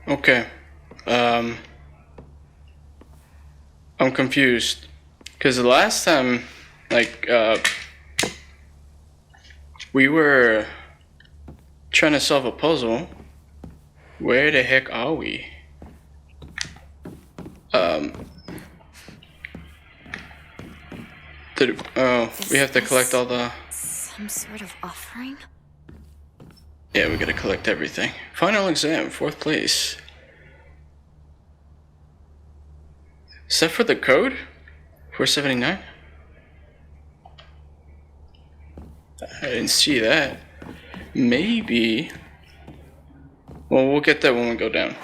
Okay. Um, I'm confused. Because the last time, like, we were trying to solve a puzzle. Where the heck are we? Um, we have to collect all the... Some sort of offering? Yeah, we gotta collect everything. Final exam, 4th place. Is that for the code? 479? I didn't see that. Maybe. Well, we'll get that when we go down.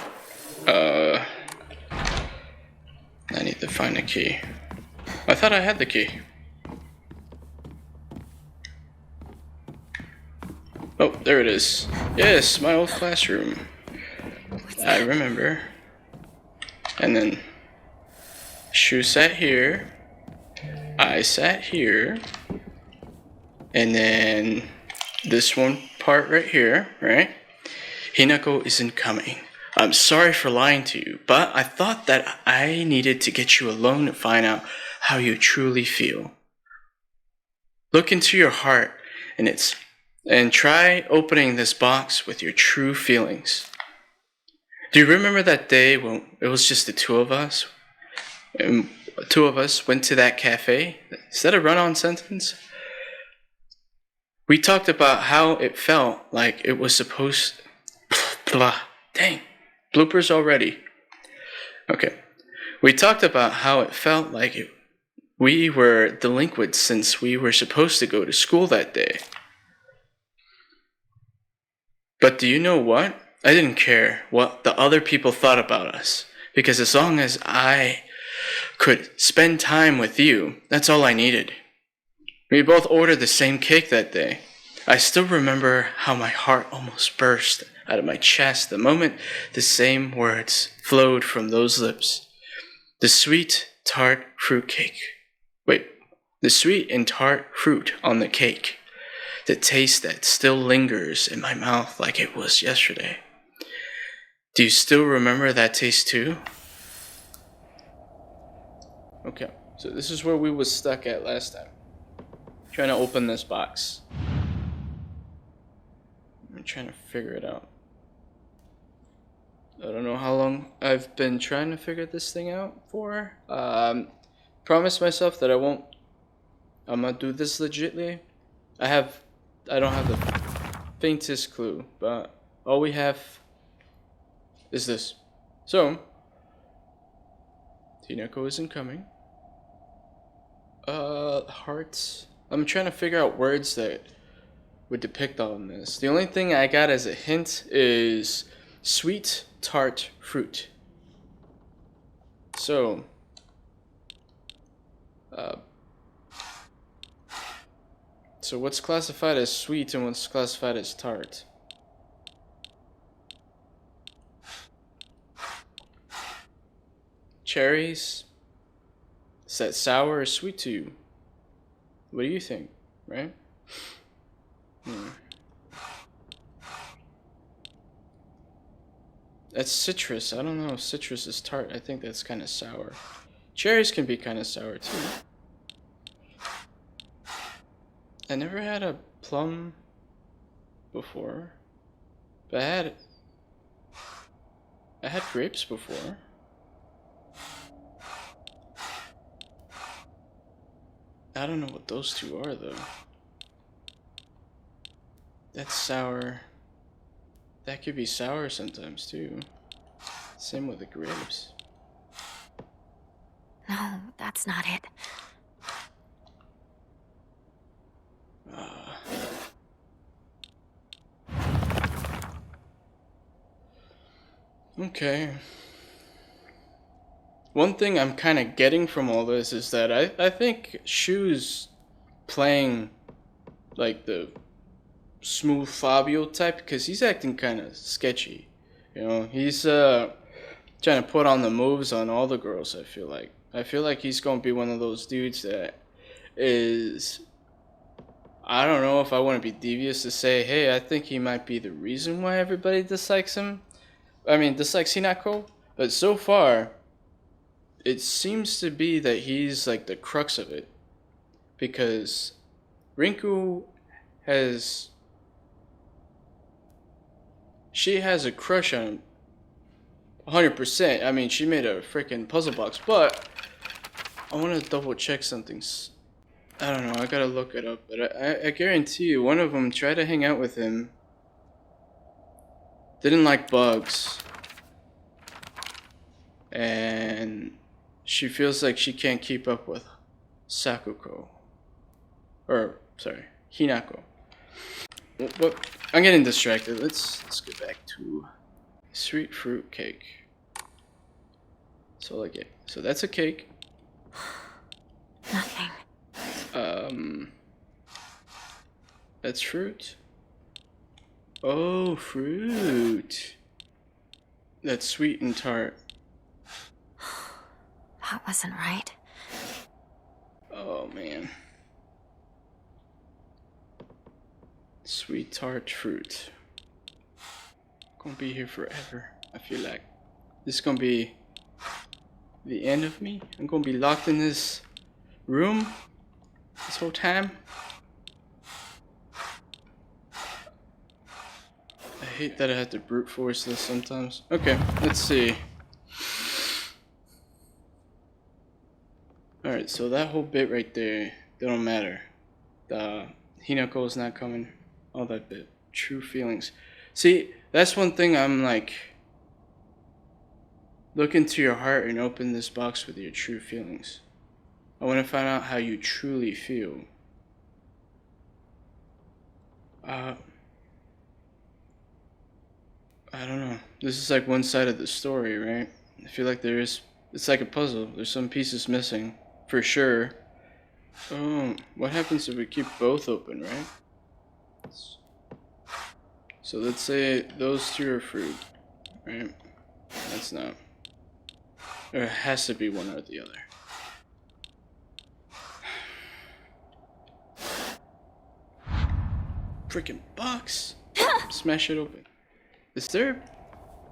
I need to find the key. I thought I had the key. Oh, there it is. Yes, my old classroom. I remember. And then Shu sat here. I sat here. And then this one part right here, right? Hinako isn't coming. I'm sorry for lying to you, but I thought that I needed to get you alone to find out how you truly feel. Look into your heart and try opening this box with your true feelings. Do you remember that day when it was just the two of us? And two of us went to that cafe? Is that a run-on sentence? We talked about how it felt like it was supposed... Blah. Dang. Bloopers already. Okay. We talked about how it felt like we were delinquents since we were supposed to go to school that day. But do you know what? I didn't care what the other people thought about us. Because as long as I could spend time with you, that's all I needed. We both ordered the same cake that day. I still remember how my heart almost burst out of my chest the moment the same words flowed from those lips. The sweet, tart fruit cake. Wait, the sweet and tart fruit on the cake. The taste that still lingers in my mouth like it was yesterday. Do you still remember that taste too? Okay, so this is where we was stuck at last time. Trying to open this box. I'm trying to figure it out. I don't know how long I've been trying to figure this thing out for. Promise myself that I'm gonna do this legitly. I don't have the faintest clue, but all we have is this. So, Hinako isn't coming. Hearts. I'm trying to figure out words that would depict all of this. The only thing I got as a hint is sweet tart fruit. So, so what's classified as sweet and what's classified as tart? Cherries? Is that sour or sweet to you? What do you think, right? That's citrus. I don't know if citrus is tart. I think that's kind of sour. Cherries can be kind of sour too. I never had a plum before, but I had grapes before. I don't know what those two are though. That's sour. That could be sour sometimes too. Same with the grapes. No, that's not it. Okay. One thing I'm kind of getting from all this is that I think Shu's playing like the smooth Fabio type because he's acting kind of sketchy. You know, he's trying to put on the moves on all the girls. I feel like he's gonna be one of those dudes that is. I don't know if I want to be devious to say, hey, I think he might be the reason why everybody dislikes him. I mean, dislikes Hinako, but so far, it seems to be that he's like the crux of it. Because Rinku has. She has a crush on him. 100%. I mean, she made a freaking puzzle box, but I want to double check something. I don't know, I gotta look it up, but I guarantee you, one of them tried to hang out with him, didn't like bugs, and she feels like she can't keep up with Sakuko. Or, sorry, Hinako. But I'm getting distracted. Let's get back to sweet fruit cake. So like it. So that's a cake. Nothing. That's fruit. Oh, fruit. That's sweet and tart. That wasn't right. Oh man. Sweet tart fruit. Gonna be here forever. I feel like this is gonna be the end of me. I'm gonna be locked in this room this whole time. I hate that I have to brute force this sometimes. Okay, let's see. Alright, so that whole bit right there, they don't matter. The Hinako's not coming. All that bit. True feelings. See, that's one thing I'm like. Look into your heart and open this box with your true feelings. I want to find out how you truly feel. I don't know. This is like one side of the story, right? I feel like it's like a puzzle. There's some pieces missing, for sure. Oh, what happens if we keep both open, right? So let's say those two are fruit, right? That's not. Or it has to be one or the other. Freaking box! Smash it open. Is there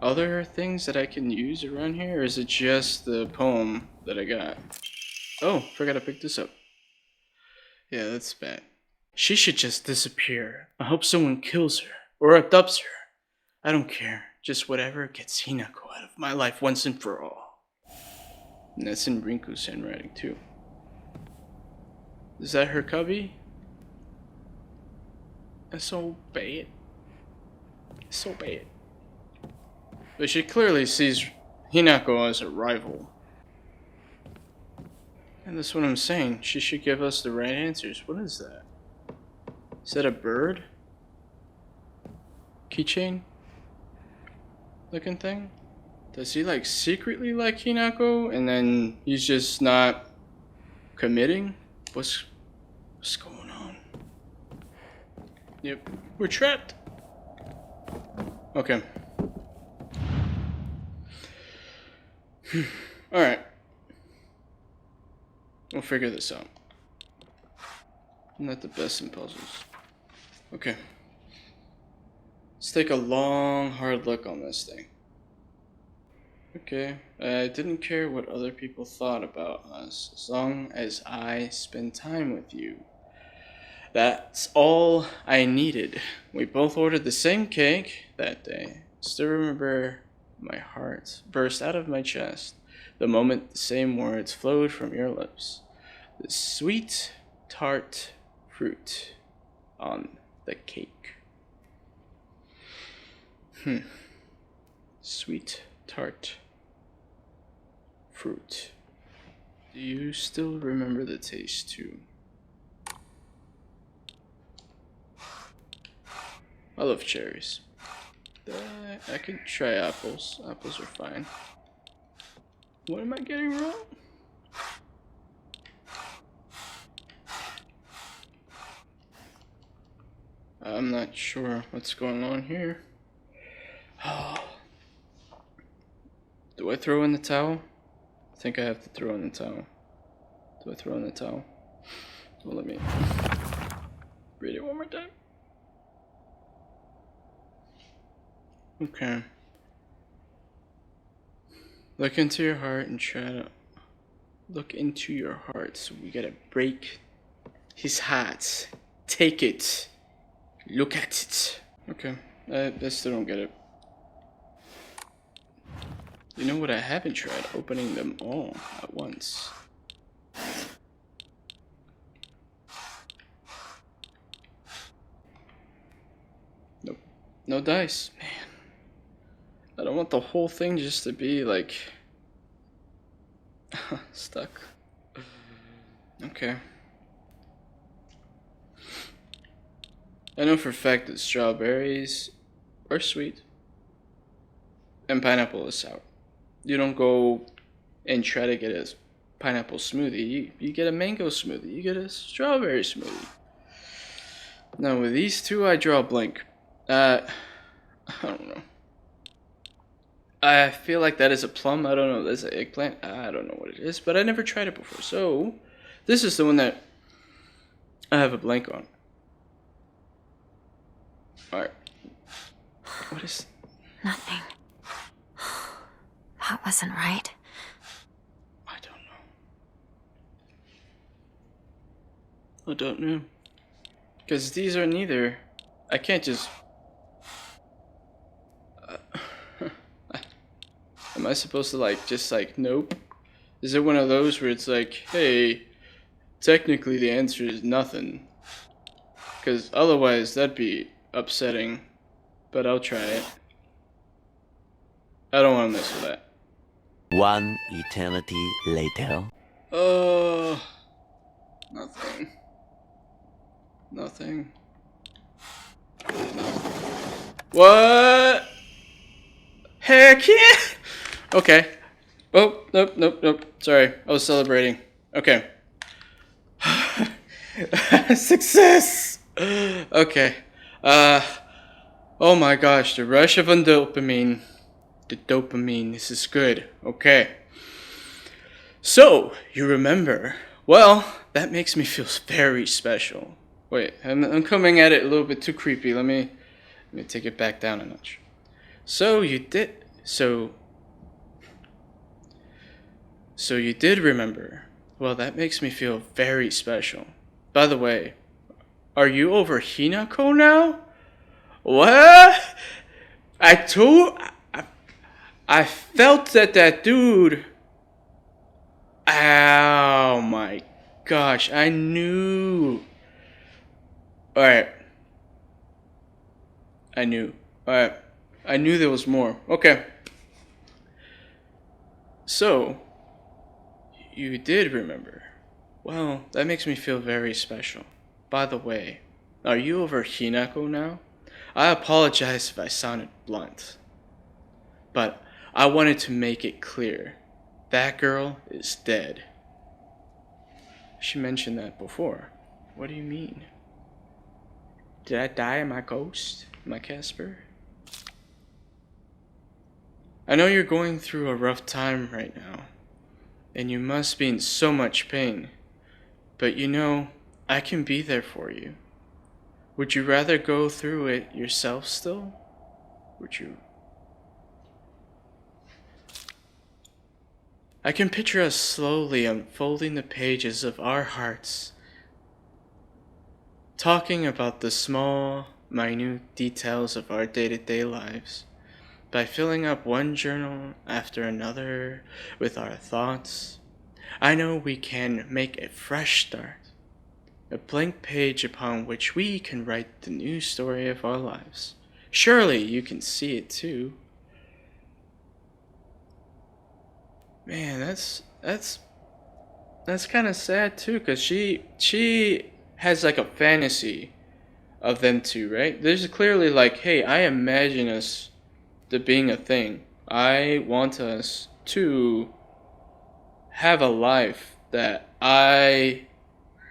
other things that I can use around here, or is it just the poem that I got? Oh, forgot I picked this up. Yeah, that's bad. She should just disappear. I hope someone kills her, or abducts her. I don't care. Just whatever gets Hinako out of my life once and for all. And that's in Rinku's handwriting, too. Is that her cubby? That's so bad. So bad. But she clearly sees Hinako as a rival. And that's what I'm saying. She should give us the right answers. What is that? Is that a bird? Keychain? Looking thing? Does he like secretly like Hinako and then he's just not committing? What's going on? Yep, we're trapped. Okay. Alright. We'll figure this out. I'm not the best in puzzles. Okay. Let's take a long, hard look on this thing. Okay. I didn't care what other people thought about us, as long as I spend time with you. That's all I needed. We both ordered the same cake that day. Still remember my heart burst out of my chest the moment the same words flowed from your lips. The sweet, tart fruit on the cake. Sweet, tart fruit. Do you still remember the taste too? I love cherries. I could try apples. Apples are fine. What am I getting wrong? I'm not sure what's going on here. Do I throw in the towel? I think I have to throw in the towel. Do I throw in the towel? Well, let me read it one more time. Okay. Look into your heart and try to look into your heart. So we gotta break his heart. Take it. Look at it. Okay, I still don't get it. You know what I haven't tried? Opening them all at once. Nope. No dice. Man. I don't want the whole thing just to be like... stuck. Okay. I know for a fact that strawberries are sweet. And pineapple is sour. You don't go and try to get a pineapple smoothie. You get a mango smoothie. You get a strawberry smoothie. Now with these two, I draw a blank. I don't know. I feel like that is a plum. I don't know. That's an eggplant. I don't know what it is, but I never tried it before. So this is the one that I have a blank on. All right. What is? Nothing. That wasn't right. I don't know. Because these are neither. I can't just... am I supposed to like, just like, nope? Is it one of those where it's like, hey, technically the answer is nothing? Because otherwise that'd be upsetting. But I'll try it. I don't want to mess with that. One eternity later. Oh, nothing. Nothing. What? Heck yeah! Okay. Oh, nope. Sorry, I was celebrating. Okay. Success! Okay. Oh my gosh, the rush of dopamine. The dopamine, this is good. Okay. So, you remember. Well, that makes me feel very special. Wait, I'm coming at it a little bit too creepy. Let me take it back down a notch. So you did remember. Well, that makes me feel very special. By the way, are you over Hinako now? What? I felt that dude. Oh my gosh, I knew. Alright. I knew there was more. Okay. So, you did remember. Well, that makes me feel very special. By the way, are you over Hinako now? I apologize if I sounded blunt. But I wanted to make it clear. That girl is dead. She mentioned that before. What do you mean? Did I die in my ghost? My Casper? I know you're going through a rough time right now, and you must be in so much pain. But you know, I can be there for you. Would you rather go through it yourself still? Would you? I can picture us slowly unfolding the pages of our hearts, talking about the small, minute details of our day-to-day lives, by filling up one journal after another with our thoughts. I know we can make a fresh start, a blank page upon which we can write the new story of our lives. Surely you can see it too. Man, that's kind of sad too, cause she has like a fantasy of them two, right? There's clearly like, hey, I imagine us to being a thing. I want us to have a life that I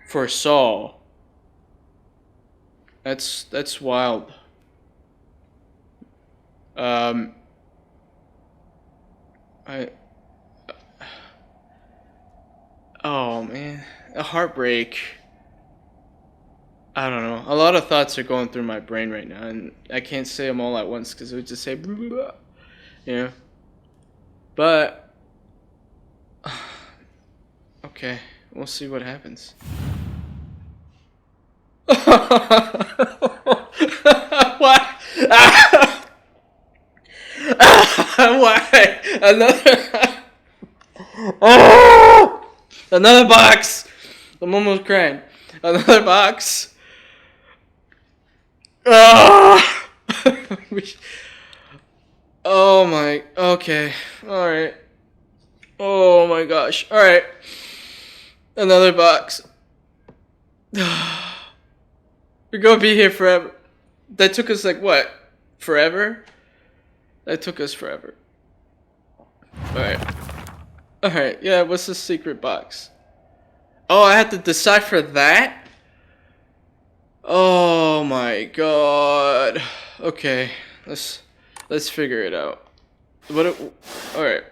foresaw. That's wild. Oh man, a heartbreak. I don't know. A lot of thoughts are going through my brain right now, and I can't say them all at once because it would just say, blah, blah, blah, you know. But Okay, we'll see what happens. What? Why? Another. Oh! Another box. I'm almost crying. Another box. Ah! Oh my. Okay. All right. Oh my gosh. All right. Another box. We're gonna be here forever. That took us like what? Forever? That took us forever. Alright. Alright, yeah, what's the secret box? Oh, I have to decipher that? Oh my god. Okay, let's figure it out. Alright.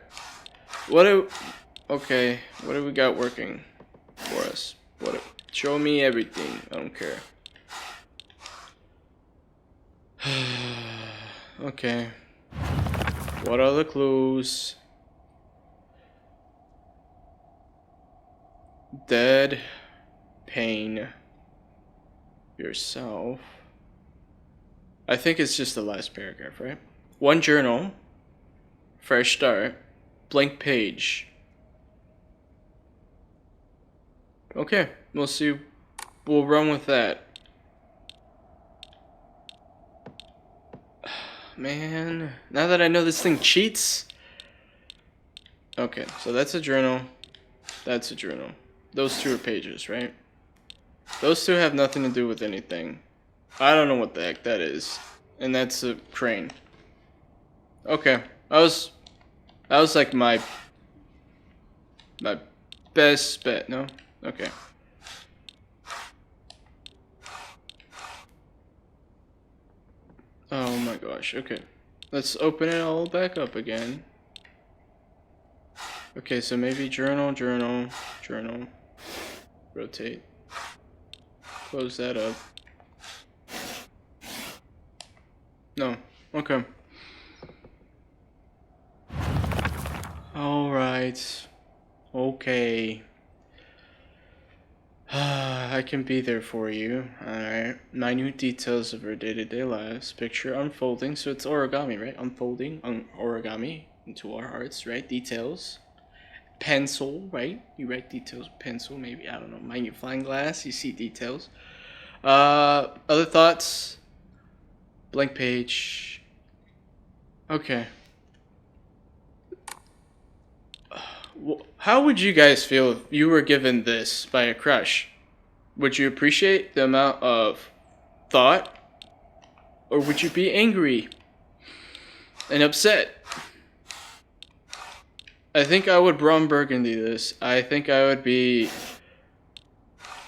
Okay, what do we got working for us? Show me everything. I don't care. Okay. What are the clues? Dead. Pain. Yourself. I think it's just the last paragraph, right? One journal. Fresh start. Blank page. Okay, we'll see. We'll run with that. Man, now that I know this thing cheats. Okay, so that's a journal. That's a journal. Those two are pages, right? Those two have nothing to do with anything. I don't know what the heck that is. And that's a crane. Okay, that was like my best bet. No? Okay. Oh my gosh, okay. Let's open it all back up again. Okay, so maybe journal. Rotate. Close that up. No, okay. Alright. Okay. I can be there for you. Alright. Minute details of her day-to-day lives. Picture unfolding. So it's origami, right? Unfolding origami into our hearts, right? Details. Pencil, right? You write details with pencil, maybe. I don't know. Magnifying glass. You see details. Other thoughts? Blank page. Okay. How would you guys feel if you were given this by a crush? Would you appreciate the amount of thought? Or would you be angry and upset? I think I would Brom Burgundy this. I think I would be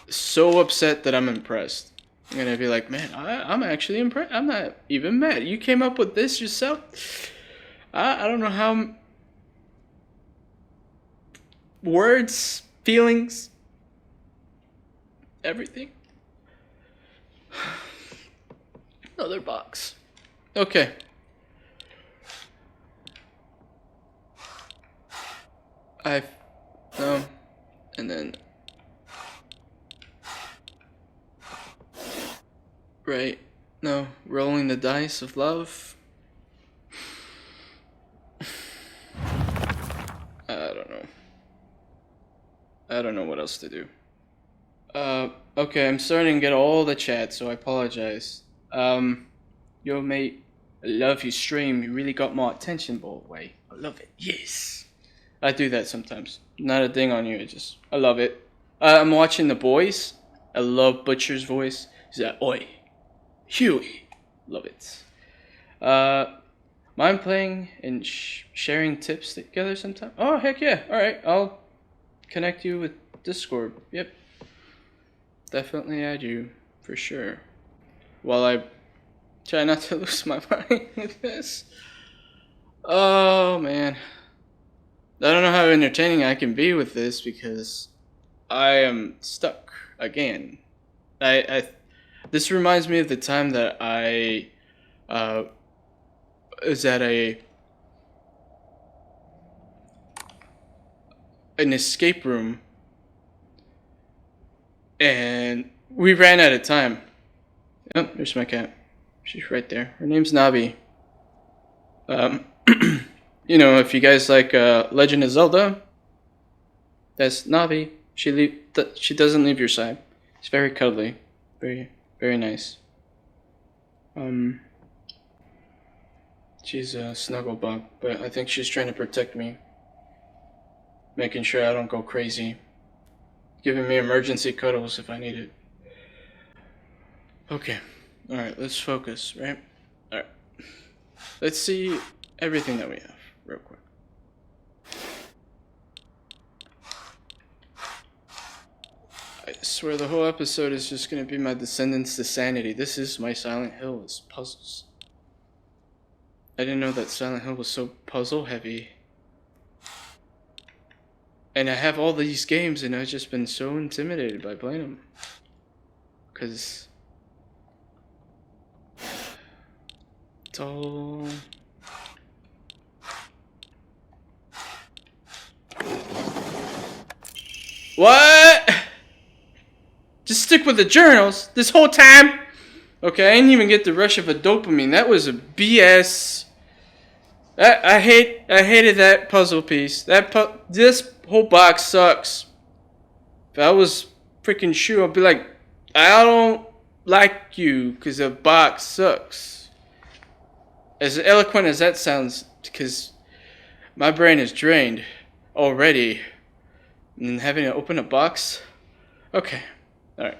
so upset that I'm impressed. And I'd be like, man, I'm actually impressed. I'm not even mad. You came up with this yourself? I don't know how... Words, feelings, everything. Another box. Okay. And then right, no, rolling the dice of love. I don't know what else to do. Okay, I'm starting to get all the chat, so I apologize. Yo mate, I love your stream. You really got my attention, boy. I love it. Yes. I do that sometimes. Not a ding on you, I love it. I'm watching The Boys. I love Butcher's voice. He's like, oi, Huey. Love it. Mind playing and sharing tips together sometime? Oh, heck yeah. Alright, I'll connect you with Discord. Yep. Definitely add you, for sure. While I try not to lose my mind with this. Oh, man. I don't know how entertaining I can be with this because I am stuck again. This reminds me of the time that I was at an escape room, and we ran out of time. Oh, there's my cat. She's right there. Her name's Navi. You know, if you guys like Legend of Zelda, that's Navi. She doesn't leave your side. She's very cuddly, very very nice. She's a snuggle bug, but I think she's trying to protect me, making sure I don't go crazy, giving me emergency cuddles if I need it. Okay, all right, let's focus, right? All right, let's see everything that we have real quick. I swear the whole episode is just gonna be my descendants to sanity. This is my Silent Hill, is puzzles. I didn't know that Silent Hill was so puzzle heavy. And I have all these games and I've just been so intimidated by playing them. Cause it's all... What? Just stick with the journals this whole time? Okay, I didn't even get the rush of a dopamine. That was a BS. I hated that puzzle piece. This whole box sucks. If I was freaking Shu, I'd be like, I don't like you because the box sucks. As eloquent as that sounds, because my brain is drained already. And having to open a box? Okay. Alright.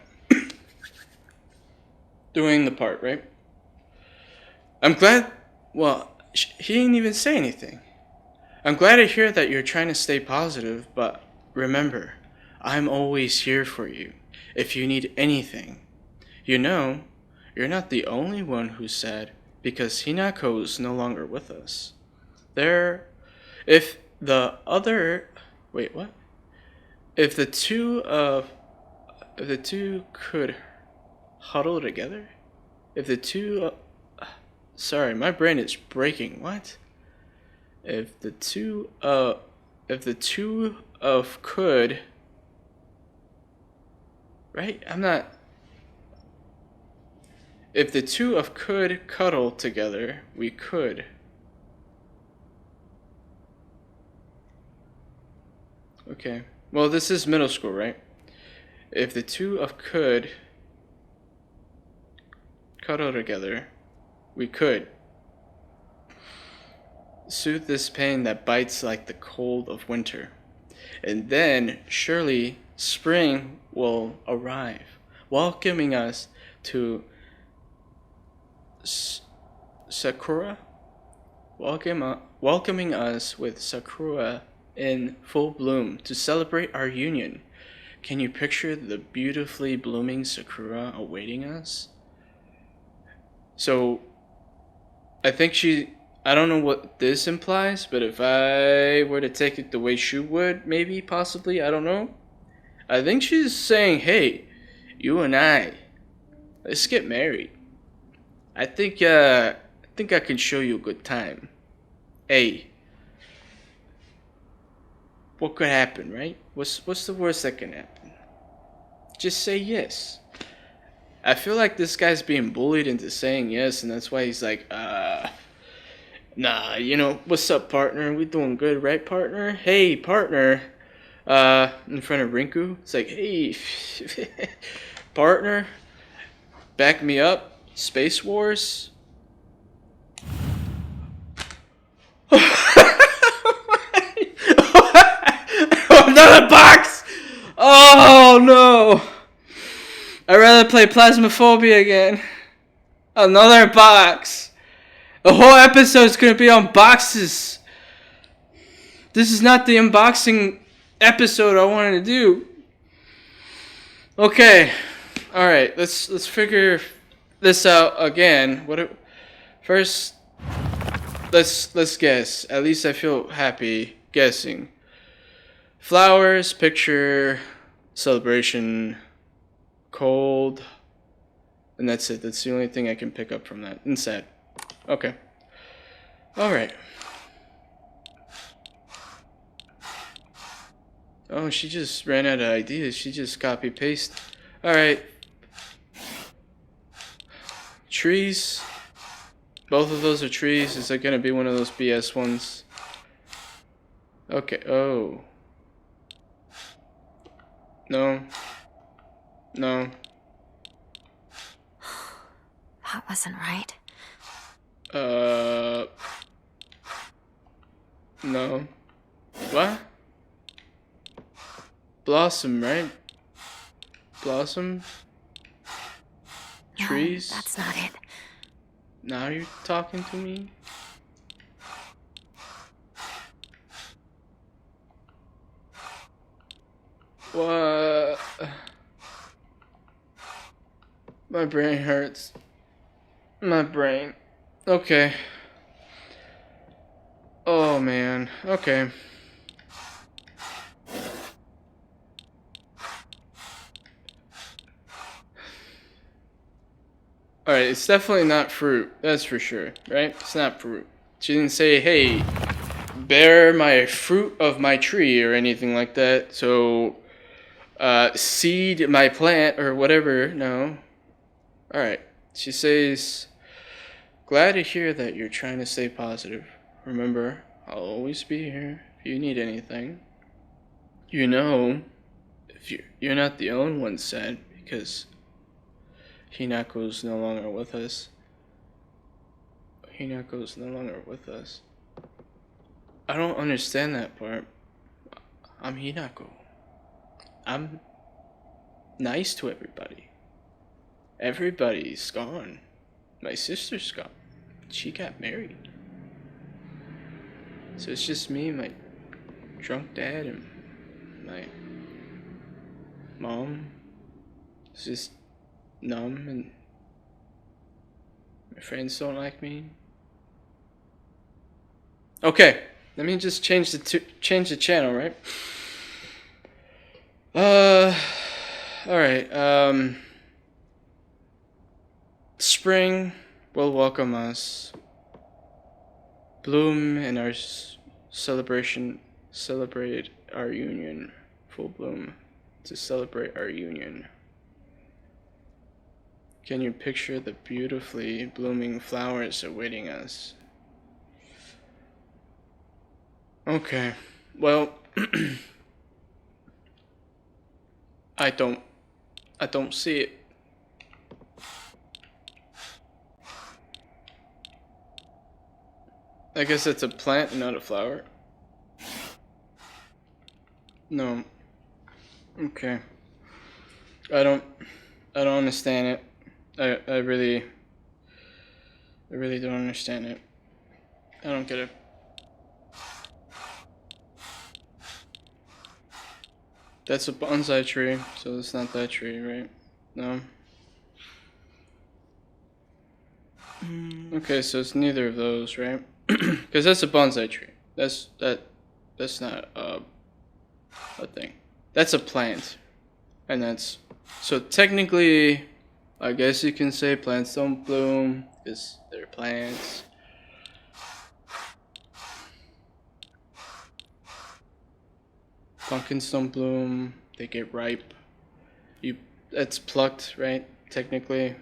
Doing the part, right? I'm glad... Well, he didn't even say anything. I'm glad to hear that you're trying to stay positive, but remember, I'm always here for you. If you need anything. You know, you're not the only one who said, because Hinako's no longer with us. If the two could huddle together? Sorry, my brain is breaking. What? If the two of could... Right? If the two of could cuddle together, we could. Okay. Well, this is middle school, right? If the two of could cuddle together, we could soothe this pain that bites like the cold of winter. And then, surely, spring will arrive, welcoming us to Sakura? Welcoming us with Sakura in full bloom to celebrate our union. Can you picture the beautifully blooming Sakura awaiting us? So, I think I don't know what this implies, but if I were to take it the way she would, maybe, possibly, I don't know. I think she's saying, hey, you and I, let's get married. I think I can show you a good time. Hey, what could happen, right? What's the worst that can happen? Just say yes. I feel like this guy's being bullied into saying yes, and that's why he's like, nah, you know, what's up, partner? We doing good, right, partner? Hey, partner. In front of Rinku, it's like, hey, partner, back me up. Space Wars. Another box! Oh no! I'd rather play Plasmophobia again. Another box. The whole episode's gonna be on boxes. This is not the unboxing episode I wanted to do. Okay. Alright, let's figure this out again. First, let's guess. At least I feel happy guessing. Flowers, picture, celebration, cold, and that's it. That's the only thing I can pick up from that. And sad. Okay. Alright. Oh, she just ran out of ideas. She just copy paste. Alright. Trees. Both of those are trees. Is that gonna be one of those BS ones? Okay. Oh. No. No. That wasn't right. No. What? Blossom, right? Blossom? No, Trees? that's not it. Now you're talking to me? What? My brain hurts. My brain. Okay. Oh man. Okay. Alright, it's definitely not fruit. That's for sure, right? It's not fruit. She didn't say, hey, bear my fruit of my tree or anything like that. So, seed my plant or whatever. No. Alright. She says, glad to hear that you're trying to stay positive. Remember, I'll always be here if you need anything. You know, if you're not the only one sad because Hinako's no longer with us. Hinako's no longer with us. I don't understand that part. I'm Hinako. I'm nice to everybody. Everybody's gone. My sister's gone. She got married. So it's just me, my drunk dad, and my mom. It's just numb, and my friends don't like me. Okay, let me just change the channel, right? All right. Spring will welcome us. Bloom in our celebration. Celebrate our union. Full bloom to celebrate our union. Can you picture the beautifully blooming flowers awaiting us? Okay. Well, I don't see it. I guess it's a plant, not a flower. No. Okay. I don't understand it. I really don't understand it. I don't get it. That's a bonsai tree, so it's not that tree, right? No. Okay, so it's neither of those, right? Because that's a bonsai tree. That's not a thing. That's a plant, and that's so technically, I guess you can say plants don't bloom because they're plants. Pumpkins don't bloom; they get ripe. That's plucked, right? Technically,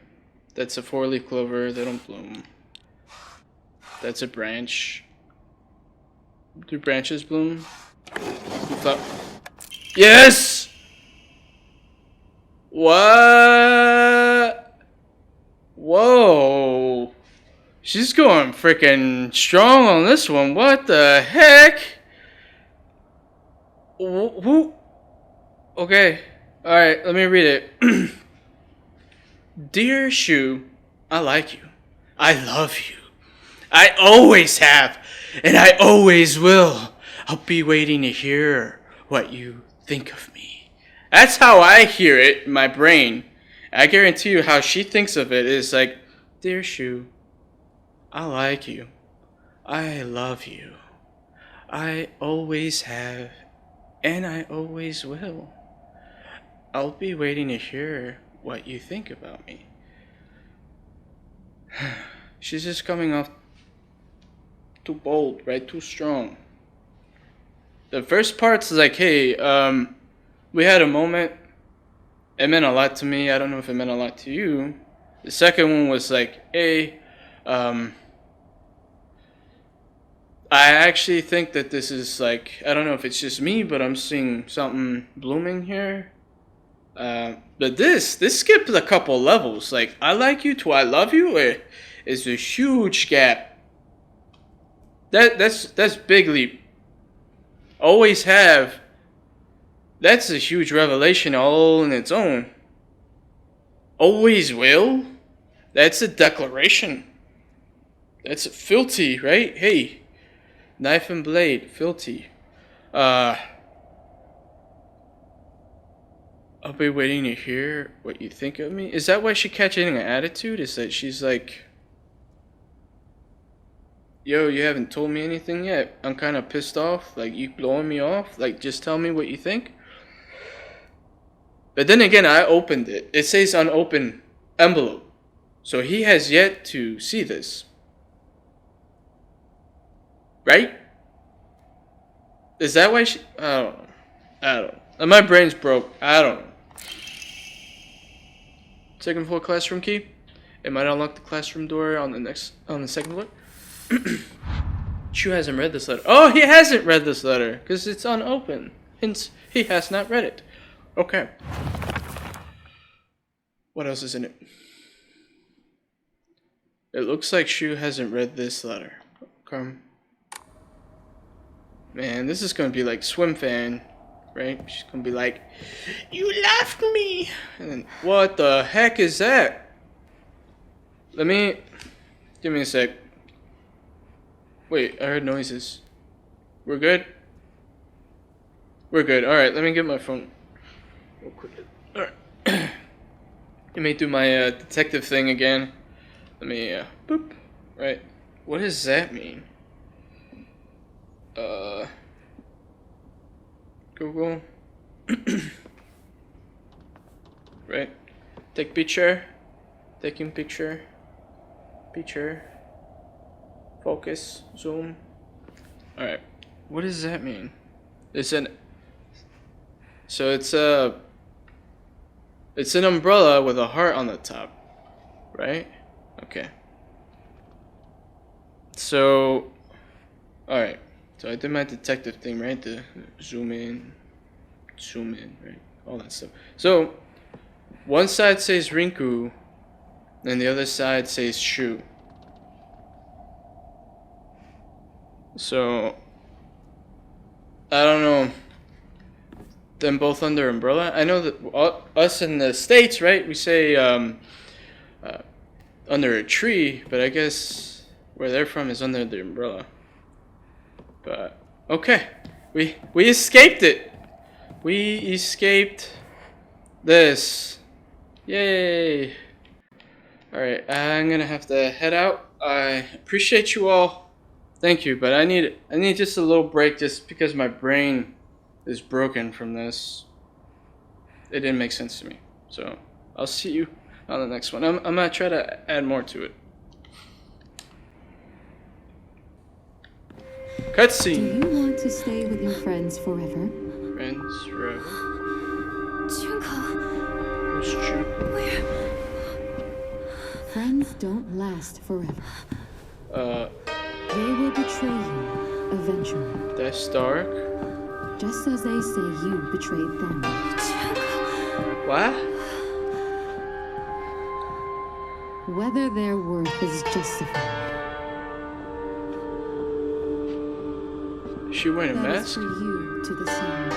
that's a four-leaf clover. They don't bloom. That's a branch. Do branches bloom? Yes! What? Whoa. She's going freaking strong on this one. What the heck? Who? Okay. Alright, let me read it. Dear Shu, I like you. I love you. I always have, and I always will. I'll be waiting to hear what you think of me. That's how I hear it in my brain. I guarantee you how she thinks of it is like, Dear Shu, I like you. I love you. I always have, and I always will. I'll be waiting to hear what you think about me. She's just coming off too bold, right? Too strong. The first part's like, hey, we had a moment. It meant a lot to me. I don't know if it meant a lot to you. The second one was like, hey, I actually think that this is like, I don't know if it's just me, but I'm seeing something blooming here. But this skipped a couple levels. Like, I like you to I love you is a huge gap. That's big leap. Always have. That's a huge revelation all in its own. Always will. That's a declaration. That's filthy, right? Hey, knife and blade, filthy. I'll be waiting to hear what you think of me. Is that why she catching an attitude? Is that she's like, yo, you haven't told me anything yet. I'm kind of pissed off. Like, you blowing me off. Like, just tell me what you think. But then again, I opened it. It says unopened envelope. So he has yet to see this. Right? Is that why she... I don't know. My brain's broke. I don't know. Second floor classroom key. It might unlock the classroom door on the second floor. Shu hasn't read this letter. Oh, he hasn't read this letter because it's unopened. Hence, he has not read it. Okay. What else is in it? It looks like Shu hasn't read this letter. Okay. Man, this is gonna be like Swim Fan, right? She's gonna be like, "You left me," and then what the heck is that? Give me a sec. Wait, I heard noises. We're good? We're good. Alright, let me get my phone real quick. Alright. Let me do my detective thing again. Let me, boop. Right. What does that mean? Google. Right. Take picture. Taking picture. Picture. Focus. Zoom. Alright. What does that mean? So it's an umbrella with a heart on the top. Right? Okay. So, alright. So I did my detective thing, right? The zoom in, right? All that stuff. So, one side says Rinku, and the other side says Shu. So, I don't know. Them both under umbrella? I know that us in the States, right? We say under a tree, but I guess where they're from is under the umbrella. But okay, we escaped it. We escaped this. Yay! All right, I'm gonna have to head out. I appreciate you all. Thank you, but I need just a little break, just because my brain is broken from this. It didn't make sense to me. So I'll see you on the next one. I'm gonna try to add more to it. Cutscene. Do you want to stay with your friends forever? Friends forever. Junko, Who's Jun? where? Friends don't last forever. They will betray you eventually. That's dark. Just as they say you betrayed them. Junko, What? Whether their worth is justified. Is she wearing a That is mask for you to decide.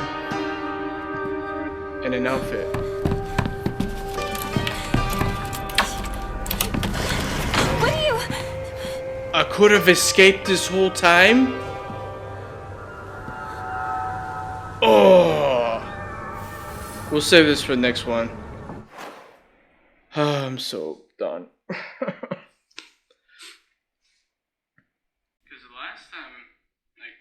and an outfit? what are you? I could have escaped this whole time. Oh, we'll save this for the next one. I'm so done. Because the last time, like,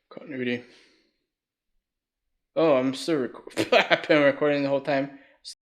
continuity. Oh, I'm still I've been recording the whole time.